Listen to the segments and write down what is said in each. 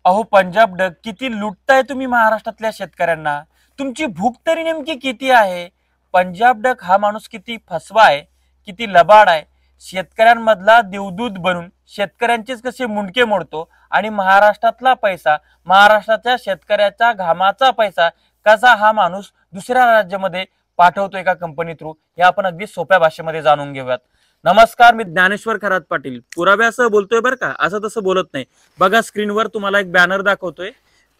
अहो पंजाब डक किती लुटताय तुम्ही महाराष्ट्रातल्या शेतकऱ्यांना. तुमची भूक तरी नेमकी किती आहे? पंजाब डक हा माणूस किती फसवा आहे, किती लबाड आहे. शेतकऱ्यांमधला देवदूत बनून शेतकऱ्यांचेच कसे मुंडके मोडतो आणि महाराष्ट्रातला पैसा, महाराष्ट्राच्या शेतकऱ्याचा घामाचा पैसा कसा हा माणूस दुसऱ्या राज्यामध्ये पाठवतो एका कंपनी थ्रू, हे आपण अगदी सोप्या भाषेमध्ये जाणून घेऊयात. नमस्कार, मी ज्ञानेश्वर खरात पाटील. पुराव्यासह बोलतोय बरं का, असं तसं बोलत नाही. बघा स्क्रीनवर तुम्हाला एक बॅनर दाखवतोय.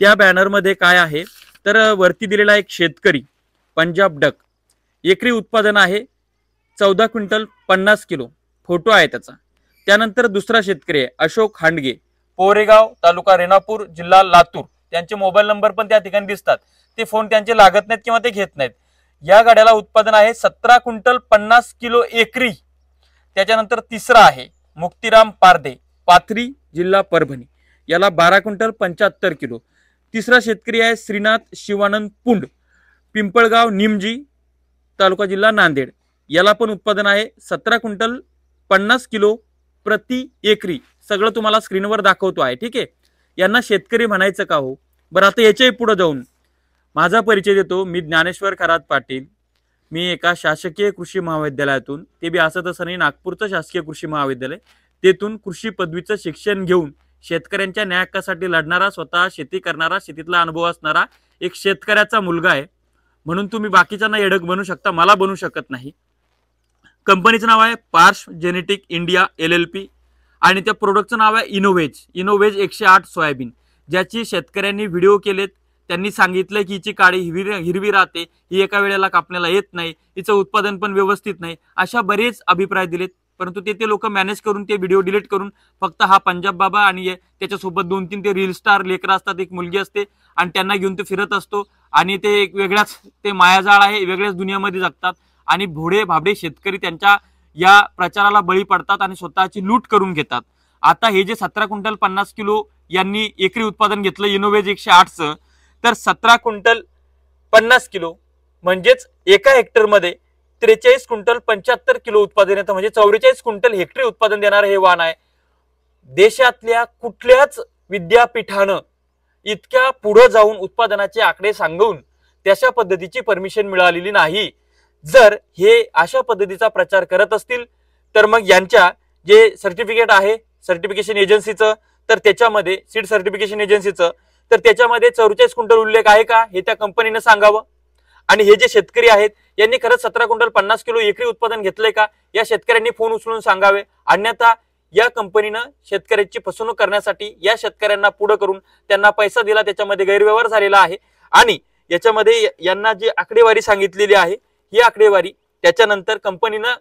त्या बॅनर मध्ये काय आहे तर वरती दिलेला एक शेतकरी पंजाब डक एकरी उत्पादन आहे 14 क्विंटल 50 किलो, फोटो आहे त्याचा. त्यानंतर दुसरा शेतकरी आहे अशोक हांडगे, पोरेगाव, तालुका रेणापूर, जिल्हा लातूर. त्यांचे मोबाईल नंबर पण त्या ठिकाणी दिसतात. ते फोन त्यांचे लागत नाहीत किंवा ते घेत नाहीत. या गाड्याला उत्पादन आहे 17 क्विंटल 50 किलो एकरी. त्याच्यानंतर तिसरा आहे मुक्तिराम पारदे, पाथरी, जिल्हा परभणी. याला 12 क्विंटल 75 किलो. तिसरा शेतकरी आहे श्रीनाथ शिवानंद पुंड, पिंपळगाव, निमजी, तालुका, जिल्हा नांदेड. याला पण उत्पादन आहे 17 क्विंटल 50 किलो प्रति एकरी. सगळं तुम्हाला स्क्रीनवर दाखवतो आहे. ठीक आहे. यांना शेतकरी म्हणायचं का हो? बरं, आता याच्याही पुढे जाऊन माझा परिचय देतो. मी ज्ञानेश्वर खरात पाटील. मी एका शासकीय कृषी महाविद्यालयातून, ते बी असं तसं नाही, नागपूरचं शासकीय कृषी महाविद्यालय, तेथून कृषी पदवीचं शिक्षण घेऊन शेतकऱ्यांच्या न्याय हक्कासाठी लढणारा, स्वतः शेती करणारा, शेतीतला अनुभव असणारा एक शेतकऱ्याचा मुलगा आहे. म्हणून तुम्ही बाकीच्यांना येडक बनू शकता, मला बनू शकत नाही. कंपनीचं नाव आहे पार्श जेनेटिक इंडिया LLP आणि त्या प्रोडक्टचं नाव आहे इनोव्हेज 108 सोयाबीन, ज्याची शेतकऱ्यांनी व्हिडिओ केलेत. त्यांनी सांगितलं की हिची काळी हिरवी राहते, ही एका वेळेला कापण्याला येत नाही, हिचं उत्पादन पण व्यवस्थित नाही, अशा बरेच अभिप्राय दिलेत. परंतु ते लोक मॅनेज करून ते व्हिडिओ डिलीट करून फक्त हा पंजाब बाबा आणि त्याच्यासोबत 2-3 ते रील स्टार लेकरं असतात, एक मुलगी असते, आणि त्यांना घेऊन ते फिरत असतो. आणि ते एक वेगळ्याच, ते मायाजाळ आहे, वेगळ्याच दुनियामध्ये जगतात. आणि भोडे भाबडे शेतकरी त्यांच्या या प्रचाराला बळी पडतात आणि स्वतःची लूट करून घेतात. आता हे जे 17 क्विंटल 50 किलो यांनी एकरी उत्पादन घेतलं इनोव्हेज 108चं, तर 17 क्विंटल 50 किलो म्हणजेच एका हेक्टरमध्ये 43 क्विंटल 75 किलो उत्पादन येतं. म्हणजे 44 क्विंटल हेक्टरी उत्पादन देणारं हे वाहन आहे. देशातल्या कुठल्याच विद्यापीठानं इतक्या पुढे जाऊन उत्पादनाचे आकडे सांगून त्याच्या पद्धतीची परमिशन मिळालेली नाही. जर हे अशा पद्धतीचा प्रचार करत असतील तर मग यांच्या जे सर्टिफिकेट आहे सर्टिफिकेशन एजन्सीचं, तर त्याच्यामध्ये सीड सर्टिफिकेशन एजन्सीचं, तर त्याच्यामध्ये 44 क्विंटल उल्लेख आहे का हे त्या कंपनीने सांगावं. आणि हे जे शेतकरी आहेत यांनी खरंच 17 क्विंटल 50 किलो एकरी उत्पादन घेतलंय का, या शेतकऱ्यांनी फोन उचलून सांगावे. अन्यथा या कंपनीनं शेतकऱ्याची फसवणूक करण्यासाठी या शेतकऱ्यांना पुढे करून त्यांना पैसा दिला, त्याच्यामध्ये गैरव्यवहार झालेला आहे. आणि याच्यामध्ये यांना जी आकडेवारी सांगितलेली आहे ही आकडेवारी त्याच्यानंतर कंपनीनं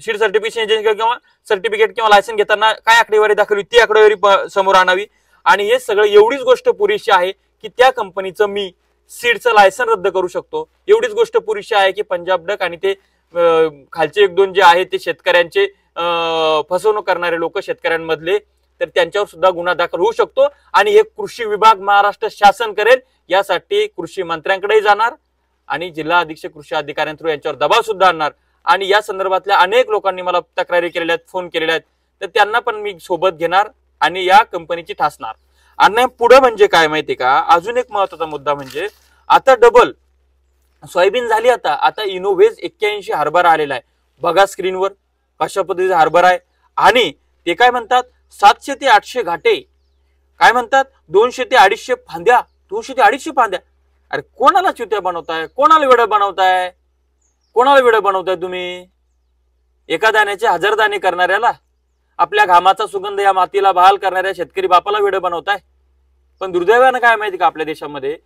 सीड सर्टिफिकेशन एजन्सी किंवा सर्टिफिकेट किंवा लायसन घेताना काय आकडेवारी दाखवली ती आकडेवारी समोर आणावी. आणि हे सगळं एवढीच गोष्ट पुरेशी आहे की त्या कंपनीचं मी सीडचं लायसन रद्द करू शकतो. एवढीच गोष्ट पुरेशी आहे की पंजाब डक आणि ते खालचे 1-2 जे आहेत ते शेतकऱ्यांचे फसवणूक करणारे लोक शेतकऱ्यांमधले, तर त्यांच्यावर सुद्धा गुन्हा दाखल होऊ शकतो. आणि हे कृषी विभाग महाराष्ट्र शासन करेल. यासाठी कृषी मंत्र्यांकडेही जाणार आणि जिल्हा अधीक्षक कृषी अधिकाऱ्यांथ्रू यांच्यावर दबाव सुद्धा आणणार. आणि या संदर्भातल्या अनेक लोकांनी मला तक्रारी केलेल्या आहेत, फोन केलेले आहेत, तर त्यांना पण मी सोबत घेणार आणि या कंपनीची ठासणार. आणि पुढे म्हणजे काय माहिती का, अजून एक महत्वाचा मुद्दा म्हणजे आता डबल सोयाबीन झाली. आता इनोव्हेज 81 हरभरा आलेला आहे. बघा स्क्रीनवर कशा पद्धतीचा हरभरा आहे. आणि ते काय म्हणतात 700 ते 800 घाटे, काय म्हणतात 200 ते 250 फांद्या, 200 ते 250 फांद्या. अरे कोणाला चित्या बनवताय, कोणाला वेळ बनवताय, कोणाला वेळ बनवताय तुम्ही? एका दाण्याचे 1000 दाणे करणाऱ्याला, आपल्या घामाचा सुगंध या मातीला बहाल करणाऱ्या शेतकरी बापाला वेड बनवताय. पण दुर्दैवानं काय माहिती का, आपल्या देशामध्ये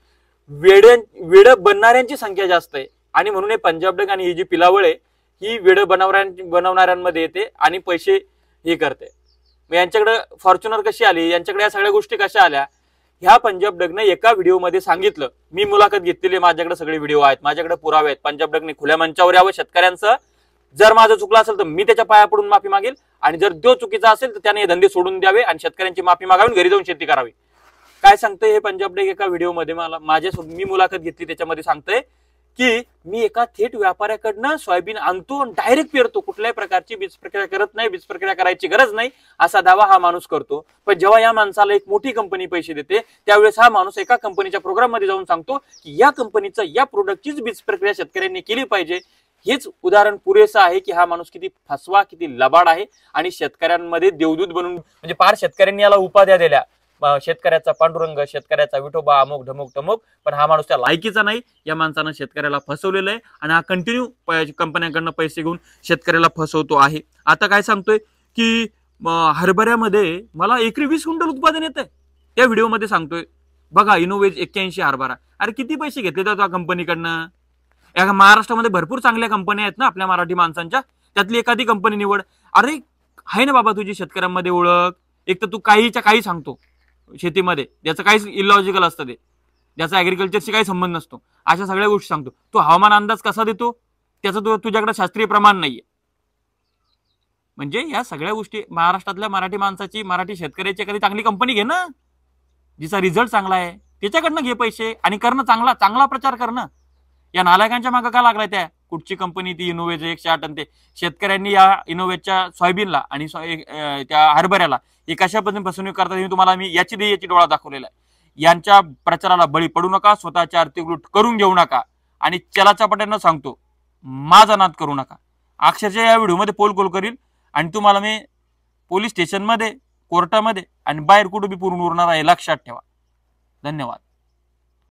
वेड बनणाऱ्यांची संख्या जास्त आहे. आणि म्हणून हे पंजाब डक आणि ही जी पिलावळ आहे ही वेड बनवणाऱ्यांमध्ये येते आणि पैसे हे करते. मग यांच्याकडे फॉर्च्युनर कशी आली, यांच्याकडे या सगळ्या गोष्टी कशा आल्या, ह्या पंजाब डकने एका व्हिडिओमध्ये सांगितलं. मी मुलाखत घेतलेली, माझ्याकडे सगळे व्हिडिओ आहेत, माझ्याकडे पुरावे आहेत. पंजाब डकने खुल्या मंचावर यावं शेतकऱ्यांचं. जर माझं चुकलं असेल तर मी त्याच्या पाया पडून माफी मागेल, आणि जर तो चुकीचा असेल तर त्याने हे धंदे सोडून द्यावे आणि शेतकऱ्यांची माफी मागावी, घरी जाऊन शेती करावी. काय सांगतंय हे पंजाब डक एका व्हिडिओमध्ये, मी मुलाखत घेतली त्याच्यामध्ये सांगतंय की मी एका थेट व्यापाऱ्याकडनं सोयाबीन आणतो आणि डायरेक्ट पेरतो, कुठल्याही प्रकारची बीज प्रक्रिया करत नाही, बीज प्रक्रिया करायची गरज नाही, असा दावा हा माणूस करतो. पण जेव्हा या माणसाला एक मोठी कंपनी पैसे देते त्यावेळेस हा माणूस एका कंपनीच्या प्रोग्राम मध्ये जाऊन सांगतो की या कंपनीचं या प्रोडक्टचीच बीज प्रक्रिया शेतकऱ्यांनी केली पाहिजे. हेच उदाहरण पुरेसं आहे की हा माणूस किती फसवा, किती लबाड आहे आणि शेतकऱ्यांमध्ये देवदूत बनून म्हणजे पार शेतकऱ्यांनी याला उपाध्या दिल्या, शेतकऱ्याचा पांडुरंग, शेतकऱ्याचा विठोबा, अमुक ढमुक टमुक. पण हा माणूस त्या लायकीचा नाही. या माणसानं शेतकऱ्याला फसवलेलं आहे आणि हा कंटिन्यू कंपन्यांकडनं पैसे घेऊन शेतकऱ्याला फसवतो आहे. आता काय सांगतोय की हरभऱ्यामध्ये मला एकरी 20 क्विंटल उत्पादन येत आहे. त्या व्हिडिओमध्ये सांगतोय बघा, इनोवेज 81 हरभरा. अरे किती पैसे घेतले त्या कंपनीकडनं? या महाराष्ट्रामध्ये भरपूर चांगल्या कंपन्या आहेत ना आपल्या मराठी माणसांच्या, त्यातली एखादी कंपनी निवड. अरे आहे ना बाबा तुझी शेतकऱ्यांमध्ये ओळख. एक तर तू काहीच्या काही सांगतो शेतीमध्ये, ज्याचं काहीच इलॉजिकल असतं, ते ज्याचा ऍग्रिकल्चरशी काही संबंध नसतो, अशा सगळ्या गोष्टी सांगतो. तू हवामान अंदाज कसा देतो त्याचा तुझ्याकडे शास्त्रीय प्रमाण नाहीये. म्हणजे या सगळ्या गोष्टी महाराष्ट्रातल्या मराठी माणसाची, मराठी शेतकऱ्याची एखादी चांगली कंपनी घे ना, जिचा रिझल्ट चांगला आहे, त्याच्याकडनं घे पैसे आणि करणं चांगला चांगला प्रचार करणं. या नालायकांच्या मागे का लागलाय? त्या कुठची कंपनी ती इनोवेज 108 आणि ते शेतकऱ्यांनी या इनोवेजच्या सोयाबीनला आणि त्या हरभऱ्याला हे कशा पद्धतीने फसवणूक करतात हे तुम्हाला मी याची डोळा दाखवलेला आहे. यांच्या प्रचाराला बळी पडू नका, स्वतःची आर्थिक लूट करून घेऊ नका आणि चलाचापट्यानं सांगतो माझा नाद करू नका. अक्षरशः या व्हिडिओमध्ये पोल करील आणि तुम्हाला मी पोलीस स्टेशनमध्ये, कोर्टामध्ये आणि बाहेर कुठे बी पुरून उरणार आहे, लक्षात ठेवा. धन्यवाद.